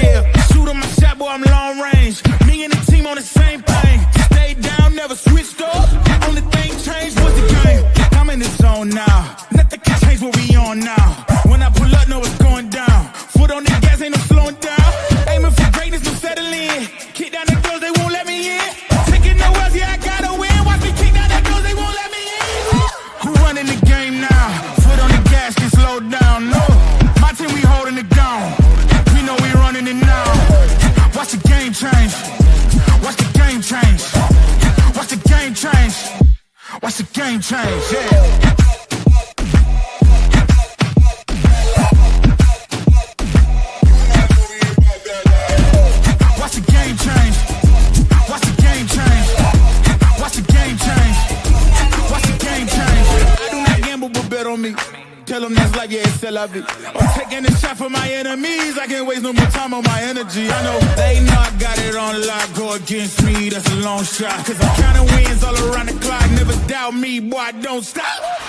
Yeah, shoot on my shot, boy, I'm long range. Me and the team on the same thing. Stayed down, never switched up. Only thing changed was the game. I'm in the zone now. Nothing can change what we on now. When I pull up, know it's going down. Foot on the gas, ain't no slowing down. Aiming for greatness, no settling. Kick down the doors, they won't let me in. Taking no L's, yeah, I gotta win. Watch me kick down the doors, they won't let me in. Who running the game now? Foot on the gas, can slow down. No, my team, we holding it down. We know we running it now. Watch the game change. Watch the game change. Watch the game change. Watch the game change, yeah. Watch the game change. Watch the game change. Watch the game change. Watch the game change. I do not gamble, but bet on me. Tell them that's like, yeah, it's still love it. I'm taking a shot for my enemies. I can't waste no more time on my energy. I know they know I got it on lock. Go against me, that's a long shot. Cause I'm counting wins all around the clock. Never doubt me, boy, I don't stop.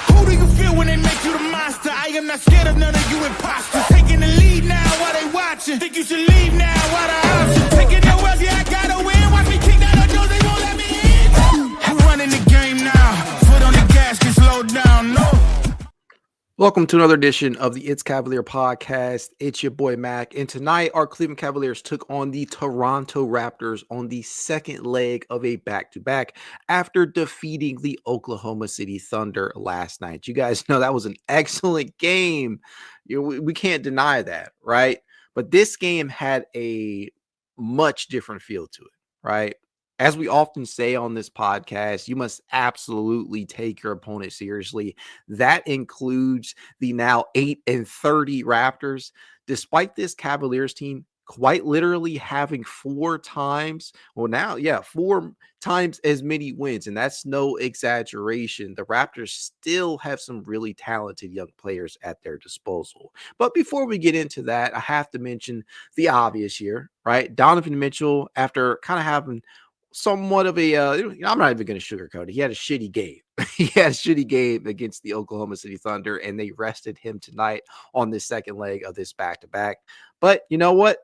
Who do you feel when they make you the monster? I am not scared of none of you imposters. Taking the lead now while they watching. Think you should leave now while the option. Taking no L's, yeah, I gotta win. Watch me kick down the doors, they won't let me in. I'm running the game now. Foot on the gas, can slow down, no. Welcome to another edition of the It's Cavalier podcast. It's your boy Mac, and tonight our Cleveland Cavaliers took on the Toronto Raptors on the second leg of a back-to-back after defeating the Oklahoma City Thunder last night. You guys know that was an excellent game. We can't deny that, right? But this game had a much different feel to it, right? As we often say on this podcast, you must absolutely take your opponent seriously. That includes the now 8-30 Raptors. Despite this Cavaliers team quite literally having four times as many wins, and that's no exaggeration. The Raptors still have some really talented young players at their disposal. But before we get into that, I have to mention the obvious here, right? Donovan Mitchell, after kind of having somewhat of a, I'm not even going to sugarcoat it. He had a shitty game. He had a shitty game against the Oklahoma City Thunder, and they rested him tonight on this second leg of this back-to-back. But you know what?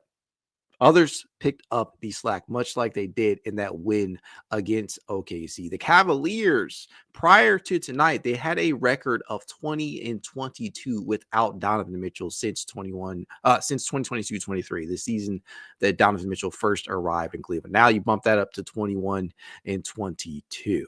Others picked up the slack, much like they did in that win against OKC. The Cavaliers, prior to tonight, they had a record of 20-22 without Donovan Mitchell since 2022-23, the season that Donovan Mitchell first arrived in Cleveland. Now you bump that up to 21-22.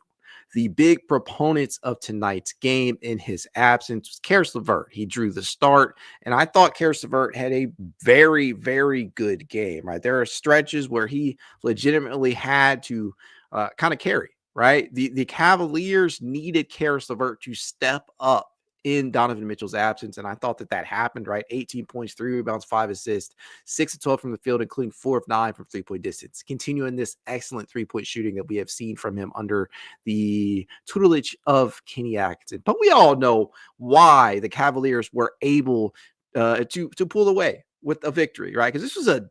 The big proponents of tonight's game in his absence was Caris LeVert. He drew the start, and I thought Caris LeVert had a very, very good game, right? There are stretches where he legitimately had to kind of carry, right? The Cavaliers needed Caris LeVert to step up in Donovan Mitchell's absence, and I thought that happened, right? 18 points, 3 rebounds, 5 assists, 6 of 12 from the field, including 4 of 9 from three-point distance. Continuing this excellent three-point shooting that we have seen from him under the tutelage of Kenny Atkinson. But we all know why the Cavaliers were able to pull away with a victory, right? Because this was a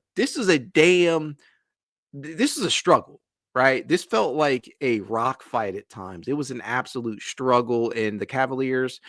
struggle. Right. This felt like a rock fight at times. It was an absolute struggle, and the Cavaliers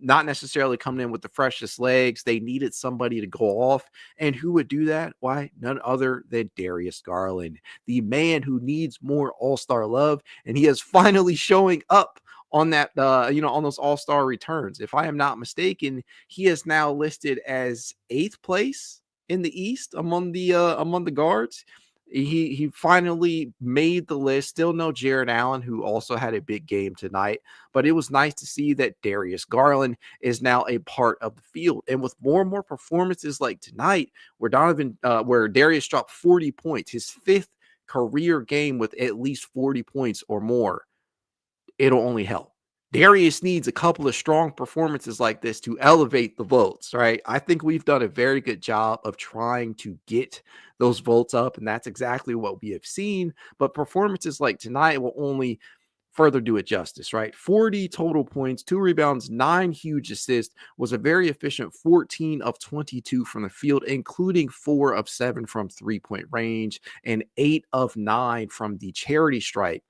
not necessarily coming in with the freshest legs. They needed somebody to go off. And who would do that? Why? None other than Darius Garland, the man who needs more all-star love. And he is finally showing up on that, on those all-star returns. If I am not mistaken, he is now listed as 8th place in the East among the guards. He finally made the list. Still no Jarrett Allen, who also had a big game tonight. But it was nice to see that Darius Garland is now a part of the field. And with more and more performances like tonight, where Darius dropped 40 points, his 5th career game with at least 40 points or more, it'll only help. Darius needs a couple of strong performances like this to elevate the votes, right? I think we've done a very good job of trying to get those votes up, and that's exactly what we have seen. But performances like tonight will only further do it justice, right? 40 total points, 2 rebounds, 9 huge assists, was a very efficient 14 of 22 from the field, including 4 of 7 from three-point range and 8 of 9 from the charity stripe.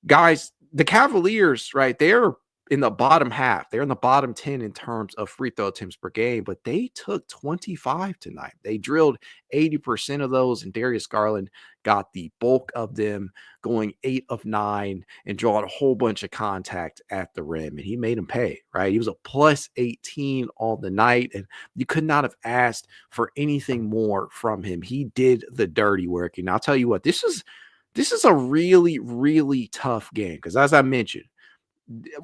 Guys, the Cavaliers, right, they're in the bottom half. They're in the bottom 10 in terms of free throw attempts per game, but they took 25 tonight. They drilled 80% of those, and Darius Garland got the bulk of them, going 8 of 9 and drawing a whole bunch of contact at the rim. And he made him pay, right? He was a plus 18 on the night, and you could not have asked for anything more from him. He did the dirty work. And I'll tell you what, this is a really, really tough game because, as I mentioned,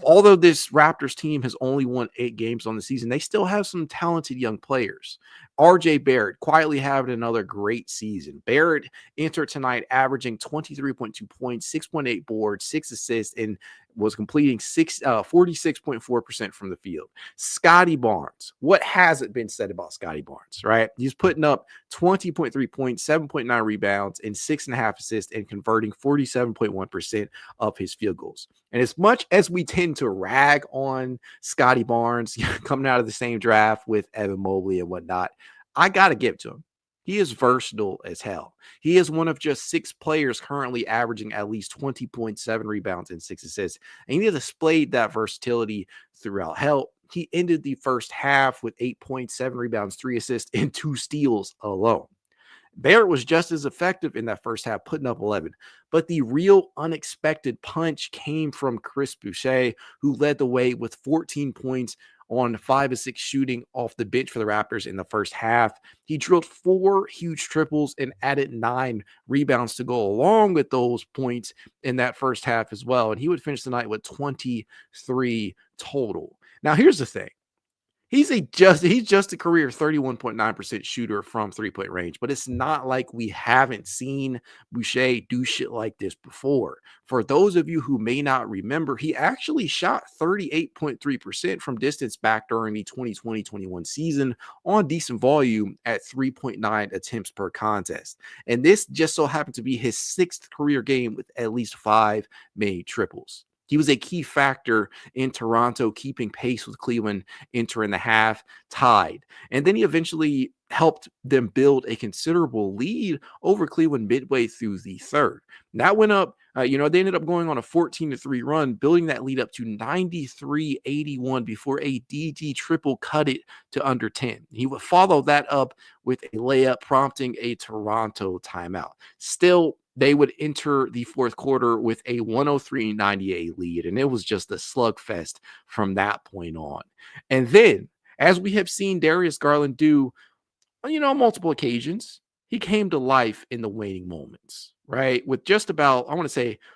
although this Raptors team has only won 8 games on the season, they still have some talented young players. RJ Barrett quietly having another great season. Barrett entered tonight averaging 23.2 points, 6.8 boards, 6 assists, and was completing 46.4% from the field. Scottie Barnes, what hasn't been said about Scottie Barnes, right? He's putting up 20.3 points, 7.9 rebounds, and 6.5 assists, and converting 47.1% of his field goals. And as much as we tend to rag on Scottie Barnes coming out of the same draft with Evan Mobley and whatnot, I got to give it to him. He is versatile as hell. He is one of just 6 players currently averaging at least 20.7 rebounds and 6 assists. And he displayed that versatility throughout. Hell, he ended the first half with 8.7 rebounds, 3 assists, and 2 steals alone. Barrett was just as effective in that first half, putting up 11. But the real unexpected punch came from Chris Boucher, who led the way with 14 points on 5 of 6 shooting off the bench for the Raptors in the first half. He drilled 4 huge triples and added 9 rebounds to go along with those points in that first half as well. And he would finish the night with 23 total. Now, here's the thing. He's just a career 31.9% shooter from 3-point range, but it's not like we haven't seen Boucher do shit like this before. For those of you who may not remember, he actually shot 38.3% from distance back during the 2020-21 season on decent volume at 3.9 attempts per contest. And this just so happened to be his 6th career game with at least 5 made triples. He was a key factor in Toronto keeping pace with Cleveland entering the half, tied. And then he eventually helped them build a considerable lead over Cleveland midway through the third. And that went up, they ended up going on a 14-3 run, building that lead up to 93-81 before a DG triple cut it to under 10. He would follow that up with a layup, prompting a Toronto timeout. Still, they would enter the fourth quarter with a 103-98 lead, and it was just a slugfest from that point on. And then, as we have seen Darius Garland do, on multiple occasions, he came to life in the waning moments, right? With just about,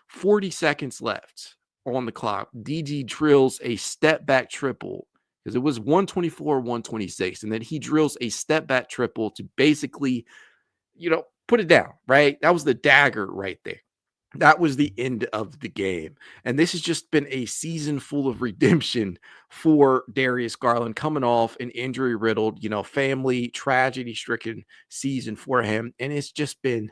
40 seconds left on the clock, DG drills a step-back triple, because it was 124-126, and then he drills a step-back triple to basically, put it down, right? That was the dagger right there. That was the end of the game. And this has just been a season full of redemption for Darius Garland, coming off an injury-riddled, family tragedy-stricken season for him. And it's just been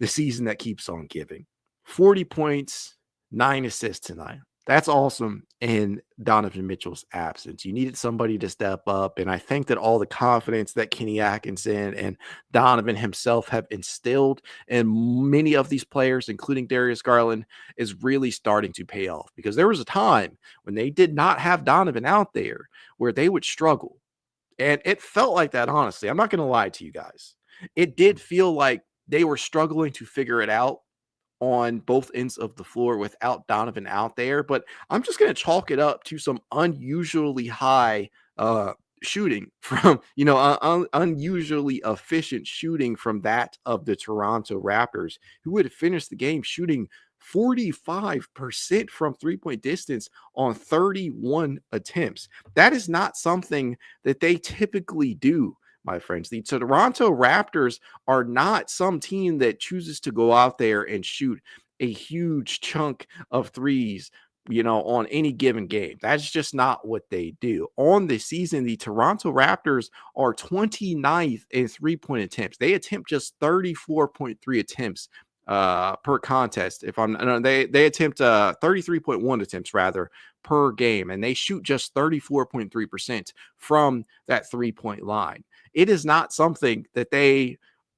the season that keeps on giving. 40 points, 9 assists tonight. That's awesome in Donovan Mitchell's absence. You needed somebody to step up, and I think that all the confidence that Kenny Atkinson and Donovan himself have instilled in many of these players, including Darius Garland, is really starting to pay off, because there was a time when they did not have Donovan out there where they would struggle, and it felt like that, honestly. I'm not going to lie to you guys. It did feel like they were struggling to figure it out on both ends of the floor without Donovan out there. But I'm just going to chalk it up to some unusually high shooting from, unusually efficient shooting from that of the Toronto Raptors, who would finish the game shooting 45% from 3-point distance on 31 attempts. That is not something that they typically do, my friends. The Toronto Raptors are not some team that chooses to go out there and shoot a huge chunk of threes, on any given game. That's just not what they do. On the season, the Toronto Raptors are 29th in 3-point attempts. They attempt just 34.3 attempts per contest. They attempt 33.1 attempts rather per game, and they shoot just 34.3% from that 3-point line. It is not something that they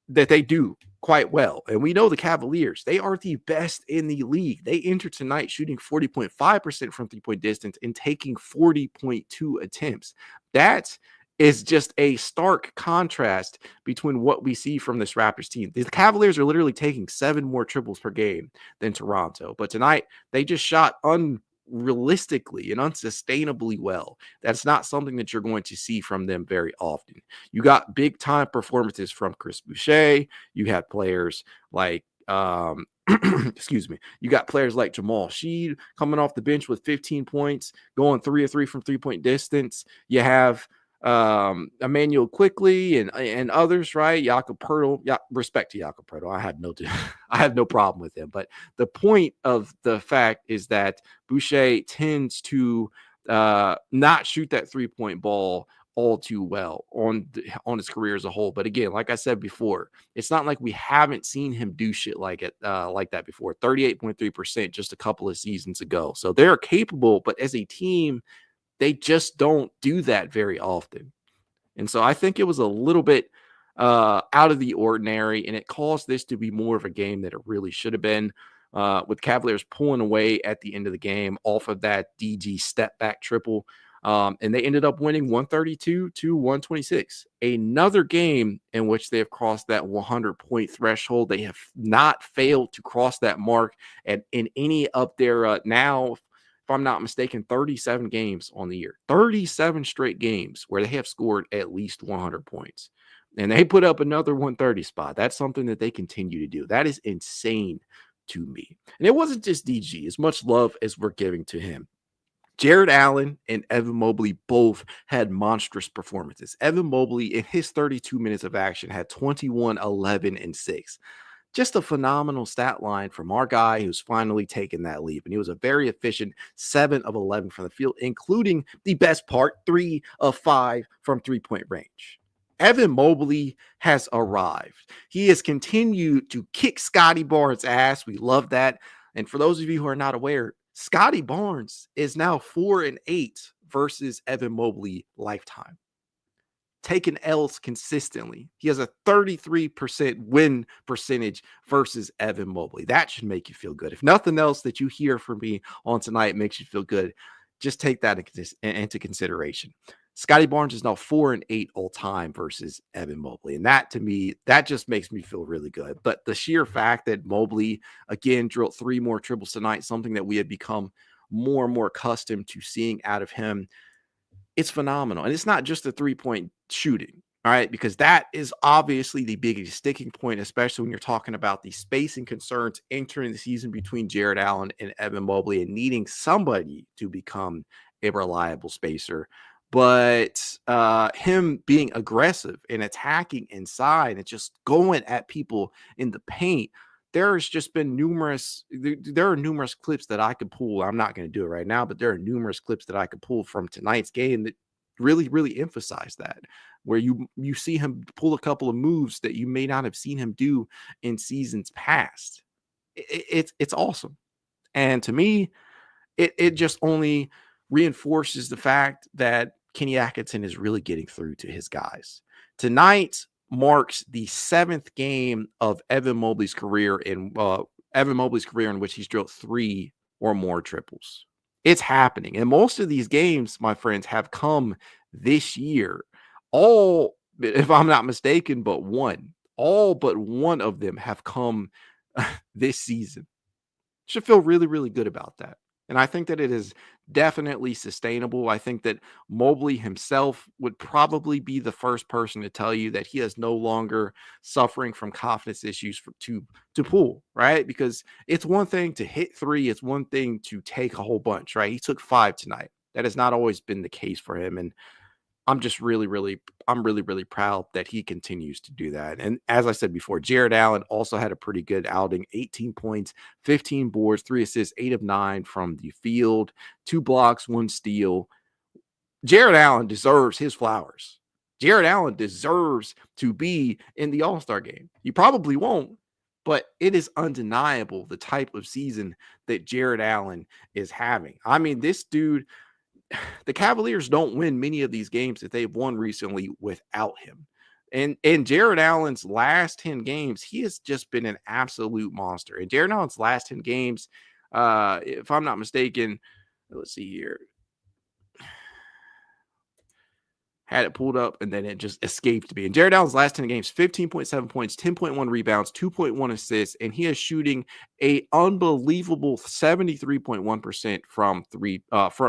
do quite well. And we know the Cavaliers, they are the best in the league. They entered tonight shooting 40.5% from three-point distance and taking 40.2 attempts. That is just a stark contrast between what we see from this Raptors team. The Cavaliers are literally taking 7 more triples per game than Toronto. But tonight, they just shot unrealistically and unsustainably well. That's not something that you're going to see from them very often. You got big time performances from Chris Boucher. You had players like excuse me. You got players like Jamal Sheed coming off the bench with 15 points, going 3 of 3 from three-point distance. You have Emmanuel Quickly and others, right? Jakob Poeltl, yeah, respect to Jakob Poeltl. I have no problem with him. But the point of the fact is that Boucher tends to not shoot that 3-point ball all too well on his career as a whole. But again, like I said before, it's not like we haven't seen him do shit like that before. 38.3% just a couple of seasons ago. So they're capable, but as a team, they just don't do that very often. And so I think it was a little bit out of the ordinary, and it caused this to be more of a game that it really should have been, with Cavaliers pulling away at the end of the game off of that DG step back triple. And they ended up winning 132-126. Another game in which they have crossed that 100-point threshold. They have not failed to cross that mark in any of their now, if I'm not mistaken, 37 games on the year, 37 straight games where they have scored at least 100 points. And they put up another 130 spot. That's something that they continue to do. That is insane to me. And it wasn't just DG, as much love as we're giving to him. Jarrett Allen and Evan Mobley both had monstrous performances. Evan Mobley, in his 32 minutes of action, had 21, 11, and 6. Just a phenomenal stat line from our guy who's finally taken that leap. And he was a very efficient 7 of 11 from the field, including the best part, 3 of 5 from three-point range. Evan Mobley has arrived. He has continued to kick Scottie Barnes' ass. We love that. And for those of you who are not aware, Scottie Barnes is now 4-8 versus Evan Mobley lifetime. Taking L's consistently. He has a 33% win percentage versus Evan Mobley. That should make you feel good. If nothing else that you hear from me on tonight makes you feel good, just take that into consideration. Scottie Barnes is now 4-8 all time versus Evan Mobley. And that, to me, that just makes me feel really good. But the sheer fact that Mobley, again, drilled 3 more triples tonight, something that we have become more and more accustomed to seeing out of him, it's phenomenal. And it's not just the 3-point shooting, all right, because that is obviously the biggest sticking point, especially when you're talking about the spacing concerns entering the season between Jarrett Allen and Evan Mobley and needing somebody to become a reliable spacer. But him being aggressive and attacking inside and just going at people in the paint, there's just been there are numerous clips that I could pull. I'm not going to do it right now, but there are numerous clips that I could pull from tonight's game that really, really emphasize that, where you see him pull a couple of moves that you may not have seen him do in seasons past. It's awesome. And to me, it just only reinforces the fact that Kenny Atkinson is really getting through to his guys. Tonight marks the 7th game of Evan Mobley's career in which he's drilled 3 or more triples. It's happening. And most of these games, my friends, have come this year. All, if I'm not mistaken, but one. All but one of them have come this season. Should feel really, really good about that. And I think that it is definitely sustainable. I think that Mobley himself would probably be the first person to tell you that he is no longer suffering from confidence issues to pull, right? Because it's one thing to hit 3. It's one thing to take a whole bunch, right? He took 5 tonight. That has not always been the case for him. And I'm just really, really proud that he continues to do that. And as I said before, Jarrett Allen also had a pretty good outing, 18 points, 15 boards, 3 assists, 8 of 9 from the field, 2 blocks, 1 steal. Jarrett Allen deserves his flowers. Jarrett Allen deserves to be in the All-Star game. He probably won't, but it is undeniable the type of season that Jarrett Allen is having. I mean, this dude, the Cavaliers don't win many of these games that they've won recently without him. And in Jarrett Allen's last 10 games, he has just been an absolute monster. In Jarrett Allen's last 10 games, if I'm not mistaken, let's see here. Had it pulled up and then it just escaped me. And Jarrett Allen's last 10 games, 15.7 points, 10.1 rebounds, 2.1 assists, and he is shooting a unbelievable 73.1% from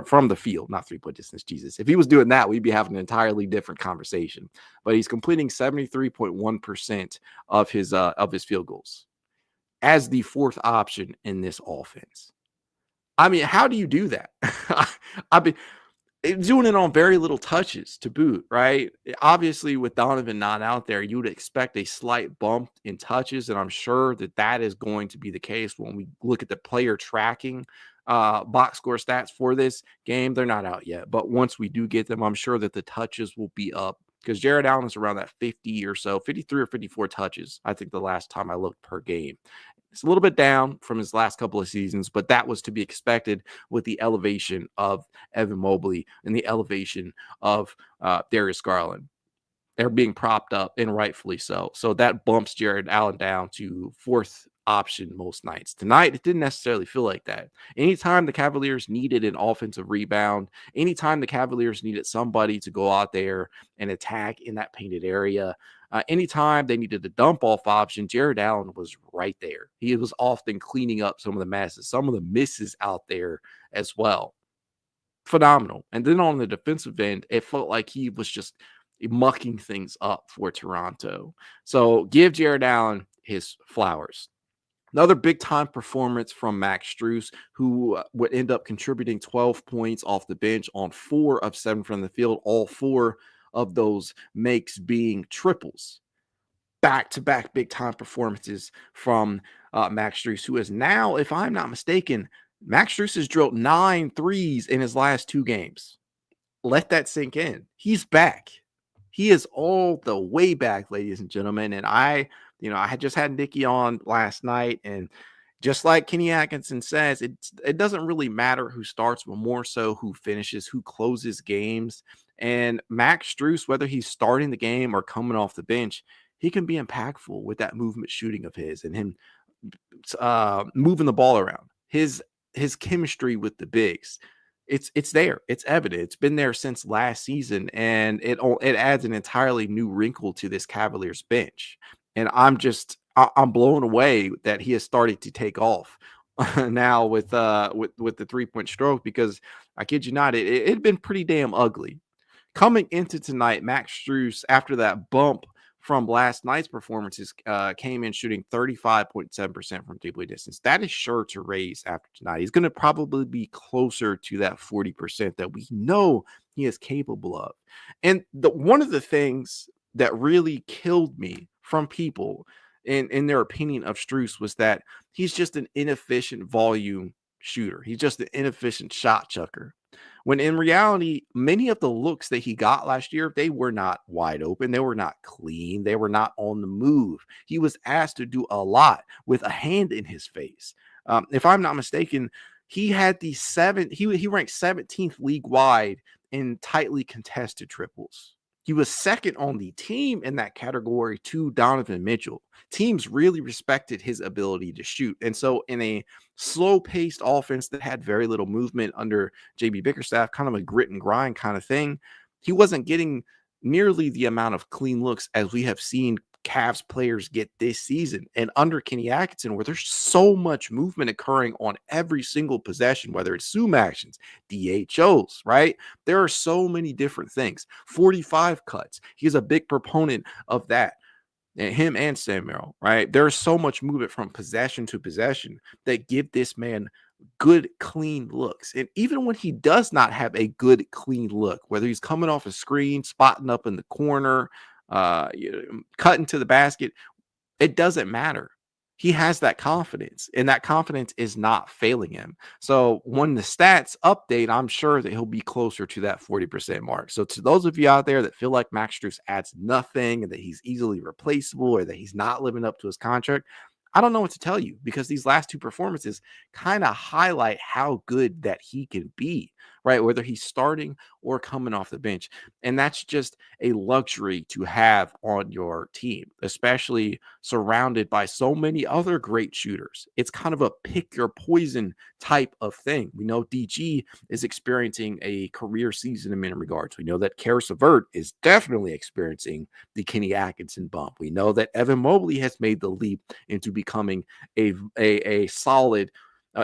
from the field, not 3-point distance. Jesus. If he was doing that, we'd be having an entirely different conversation. But he's completing 73.1% of his field goals as the fourth option in this offense. I mean, how do you do that? I mean, doing it on very little touches to boot, right? Obviously, with Donovan not out there, you would expect a slight bump in touches, and I'm sure that is going to be the case when we look at the player tracking box score stats for this game. They're not out yet, but once we do get them, I'm sure that the touches will be up because Jarrett Allen is around that 50 or so, 53 or 54 touches, I think the last time I looked per game. It's a little bit down from his last couple of seasons, but that was to be expected with the elevation of Evan Mobley and the elevation of Darius Garland. They're being propped up, and rightfully so. So that bumps Jarrett Allen down to fourth option most nights. Tonight, it didn't necessarily feel like that. Anytime the Cavaliers needed an offensive rebound, anytime the Cavaliers needed somebody to go out there and attack in that painted area, anytime they needed a dump off option, Jarrett Allen was right there. He was often cleaning up some of the messes, some of the misses out there as well. Phenomenal. And then on the defensive end, it felt like he was just mucking things up for Toronto. So give Jarrett Allen his flowers. Another big-time performance from Max Strus, who would end up contributing 12 points off the bench on 4 of 7 from the field, all 4 of those makes being triples. Back-to-back big-time performances from Max Strus, who is now, if I'm not mistaken, Max Strus has drilled 9 threes in his last 2 games. Let that sink in. He's back. He is all the way back, ladies and gentlemen. And I had just had Nikki on last night, and just like Kenny Atkinson says, it doesn't really matter who starts, but more so who finishes, who closes games. And Max Strus, whether he's starting the game or coming off the bench, he can be impactful with that movement shooting of his and him moving the ball around. His chemistry with the bigs. It's there. It's evident. It's been there since last season, and it adds an entirely new wrinkle to this Cavaliers bench. And I'm blown away that he has started to take off now with the 3-point stroke, because I kid you not, it had been pretty damn ugly. Coming into tonight, Max Strus, after that bump from last night's performances, came in shooting 35.7% from 3-point distance. That is sure to raise after tonight. He's going to probably be closer to that 40% that we know he is capable of. And one of the things that really killed me from people in their opinion of Strus was that he's just an inefficient volume shooter. He's just an inefficient shot chucker. When in reality, many of the looks that he got last year, they were not wide open. They were not clean. They were not on the move. He was asked to do a lot with a hand in his face. If I'm not mistaken, he had he ranked 17th league wide in tightly contested triples. He was second on the team in that category to Donovan Mitchell. Teams really respected his ability to shoot. And so in a slow-paced offense that had very little movement under JB Bickerstaff, kind of a grit and grind kind of thing, he wasn't getting nearly the amount of clean looks as we have seen Cavs players get this season. And under Kenny Atkinson, where there's so much movement occurring on every single possession, whether it's zoom actions, DHOs, right? There are so many different things. 45 cuts. He's a big proponent of that. And him and Sam Merrill, right? There's so much movement from possession to possession that give this man good, clean looks. And even when he does not have a good, clean look, whether he's coming off a screen, spotting up in the corner, cutting to the basket, it doesn't matter. He has that confidence, and that confidence is not failing him. So when the stats update, I'm sure that he'll be closer to that 40% mark. So to those of you out there that feel like Max Strus adds nothing and that he's easily replaceable or that he's not living up to his contract, I don't know what to tell you, because these last 2 performances kind of highlight how good that he can be, right? Whether he's starting or coming off the bench. And that's just a luxury to have on your team, especially surrounded by so many other great shooters. It's kind of a pick your poison type of thing. We know DG is experiencing a career season in many regards. We know that Karis LeVert is definitely experiencing the Kenny Atkinson bump. We know that Evan Mobley has made the leap into becoming a solid,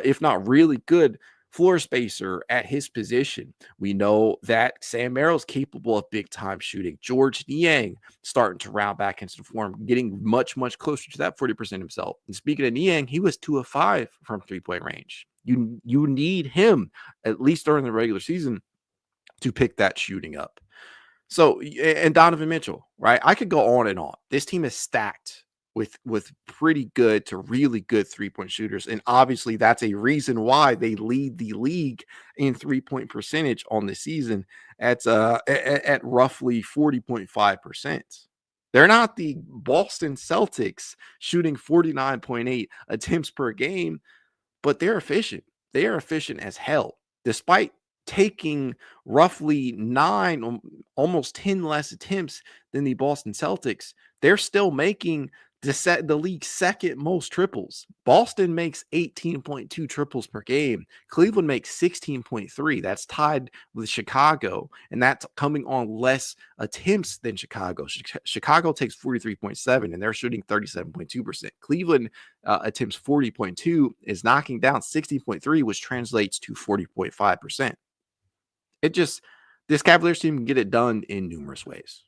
if not really good, floor spacer at his position. We know that Sam Merrill's capable of big time shooting. George Niang starting to round back into form, getting much, much closer to that 40% himself. And speaking of Niang, he was 2 of 5 from 3-point range. You need him, at least during the regular season, to pick that shooting up. So, and Donovan Mitchell, right? I could go on and on. This team is stacked with pretty good to really good 3-point shooters. And obviously that's a reason why they lead the league in 3-point percentage on the season at roughly 40.5%. They're not the Boston Celtics shooting 49.8 attempts per game, but they're efficient. They are efficient as hell, despite taking roughly 9, almost 10 less attempts than the Boston Celtics. They're still making the league's second most triples. Boston makes 18.2 triples per game. Cleveland makes 16.3. That's tied with Chicago, and that's coming on less attempts than Chicago. Chicago takes 43.7, and they're shooting 37.2%. Cleveland attempts 40.2, is knocking down 60.3, which translates to 40.5%. This Cavaliers team can get it done in numerous ways.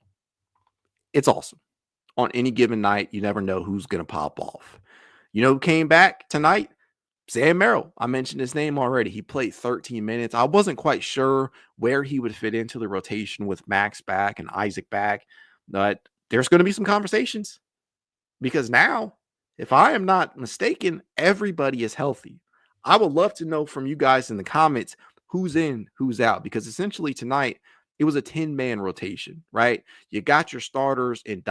It's awesome. On any given night, you never know who's going to pop off. You know who came back tonight? Sam Merrill. I mentioned his name already. He played 13 minutes. I wasn't quite sure where he would fit into the rotation with Max back and Isaac back, but there's going to be some conversations because now, if I am not mistaken, everybody is healthy. I would love to know from you guys in the comments who's in, who's out, because essentially tonight, it was a 10-man rotation, right? You got your starters in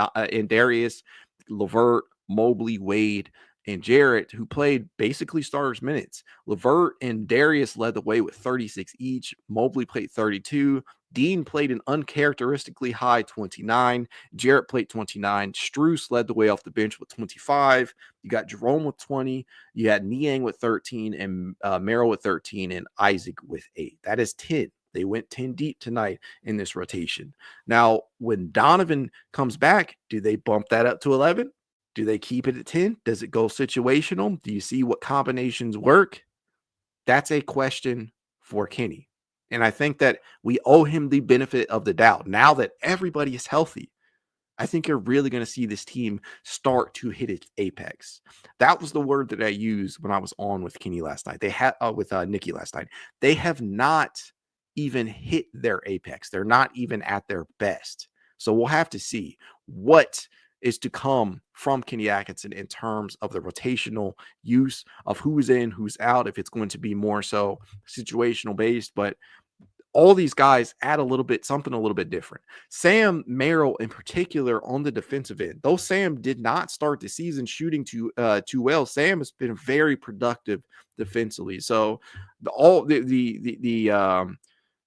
Darius, LeVert, Mobley, Wade, and Jarrett, who played basically starters minutes. LeVert and Darius led the way with 36 each. Mobley played 32. Dean played an uncharacteristically high 29. Jarrett played 29. Strus led the way off the bench with 25. You got Jerome with 20. You had Niang with 13 and Merrill with 13 and Isaac with 8. That is 10. They went 10 deep tonight in this rotation. Now, when Donovan comes back, do they bump that up to 11? Do they keep it at 10? Does it go situational? Do you see what combinations work? That's a question for Kenny. And I think that we owe him the benefit of the doubt. Now that everybody is healthy, I think you're really going to see this team start to hit its apex. That was the word that I used when I was on with Kenny last night. They had with Nikki last night. They have not even hit their apex. They're not even at their best. So we'll have to see what is to come from Kenny Atkinson in terms of the rotational use of who's in, who's out, if it's going to be more so situational based. But all these guys add something a little bit different. Sam Merrill in particular on the defensive end, though Sam did not start the season shooting too well, Sam has been very productive defensively. So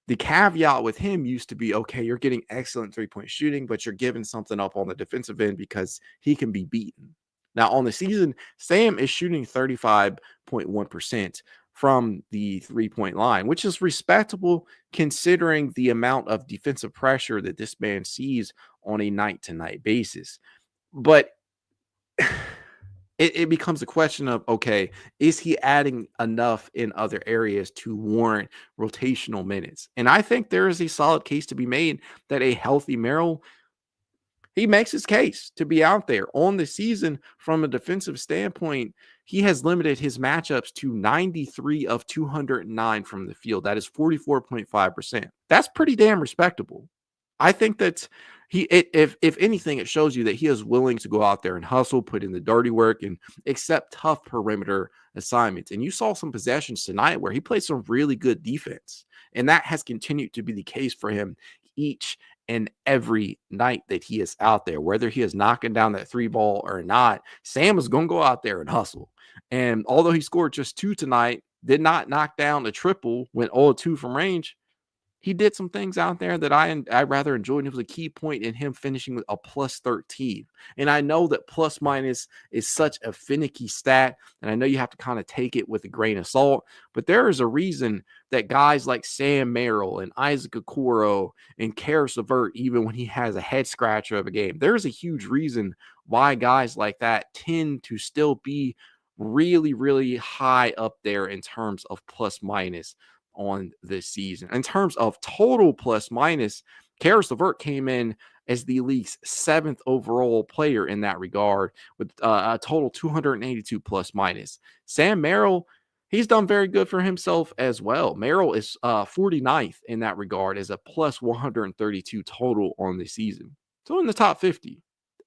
the caveat with him used to be, okay, you're getting excellent 3-point shooting, but you're giving something up on the defensive end because he can be beaten. Now, on the season, Sam is shooting 35.1% from the 3-point line, which is respectable considering the amount of defensive pressure that this man sees on a night-to-night basis. But it becomes a question of, okay, is he adding enough in other areas to warrant rotational minutes? And I think there is a solid case to be made that a healthy Merrill, he makes his case to be out there on the season. From a defensive standpoint, he has limited his matchups to 93 of 209 from the field. That is 44.5%. That's pretty damn respectable. I think that if anything, it shows you that he is willing to go out there and hustle, put in the dirty work, and accept tough perimeter assignments. And you saw some possessions tonight where he played some really good defense, and that has continued to be the case for him each and every night that he is out there. Whether he is knocking down that 3 ball or not, Sam is going to go out there and hustle. And although he scored just 2 tonight, did not knock down a triple, went 0-2 from range, He did some things out there that I rather enjoyed, and it was a key point in him finishing with a plus 13. And I know that plus minus is such a finicky stat, and I know you have to kind of take it with a grain of salt, but there is a reason that guys like Sam Merrill and Isaac Okoro and Karis LeVert, even when he has a head scratcher of a game, there's a huge reason why guys like that tend to still be really, really high up there in terms of plus minus on this season. In terms of total plus minus, Karis LeVert came in as the league's 7th overall player in that regard with a total 282 plus minus. Sam Merrill, he's done very good for himself as well. Merrill is 49th in that regard as a plus 132 total on the season. So in the top 50.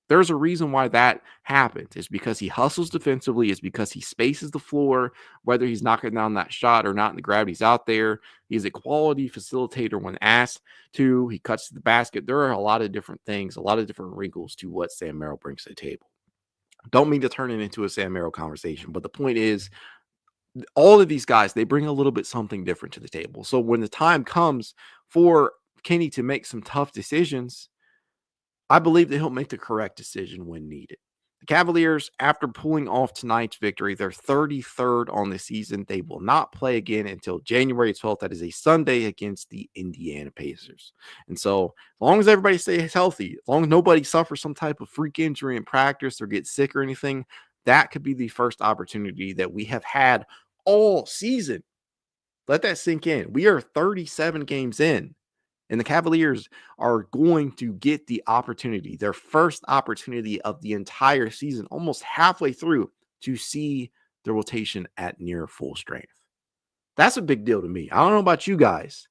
There's a reason why that happens. It's because he hustles defensively. It's because he spaces the floor, whether he's knocking down that shot or not, and the gravity's out there. He's a quality facilitator when asked to. He cuts to the basket. There are a lot of different things, a lot of different wrinkles to what Sam Merrill brings to the table. Don't mean to turn it into a Sam Merrill conversation, but the point is, all of these guys, they bring a little bit something different to the table. So when the time comes for Kenny to make some tough decisions, I believe that he'll make the correct decision when needed. The Cavaliers, after pulling off tonight's victory, they're 33rd on the season. They will not play again until January 12th. That is a Sunday against the Indiana Pacers. And so, as long as everybody stays healthy, as long as nobody suffers some type of freak injury in practice or gets sick or anything, that could be the first opportunity that we have had all season. Let that sink in. We are 37 games in. And the Cavaliers are going to get the opportunity, their first opportunity of the entire season, almost halfway through, to see the rotation at near full strength. That's a big deal to me. I don't know about you guys.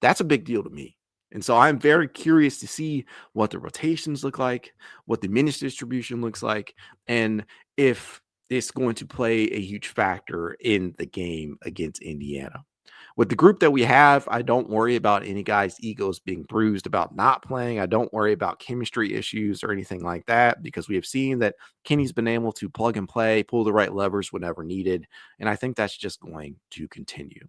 That's a big deal to me. And so I'm very curious to see what the rotations look like, what the minutes distribution looks like, and if it's going to play a huge factor in the game against Indiana. With the group that we have, I don't worry about any guys' egos being bruised about not playing. I don't worry about chemistry issues or anything like that because we have seen that Kenny's been able to plug and play, pull the right levers whenever needed. And I think that's just going to continue.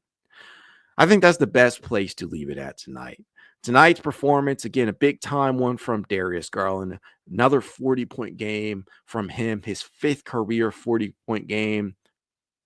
I think that's the best place to leave it at tonight. Tonight's performance, again, a big time one from Darius Garland, another 40-point game from him, his 5th career 40-point game.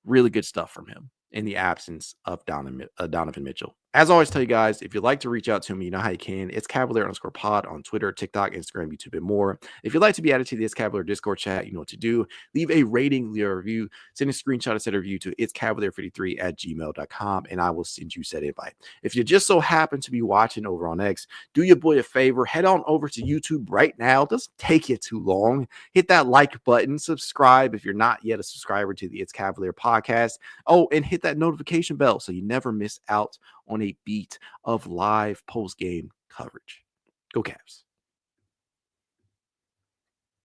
Really good stuff from him in the absence of Donovan Mitchell. As I always tell you guys, if you'd like to reach out to me, you know how you can. It's Cavalier_pod on Twitter, TikTok, Instagram, YouTube, and more. If you'd like to be added to the It's Cavalier Discord chat, you know what to do. Leave a rating, leave a review, send a screenshot of said review to itscavalier53@gmail.com, and I will send you said invite. If you just so happen to be watching over on X, do your boy a favor, head on over to YouTube right now. It doesn't take you too long. Hit that like button, subscribe if you're not yet a subscriber to the It's Cavalier podcast. Oh, and hit that notification bell so you never miss out on a beat of live post-game coverage. Go Cavs.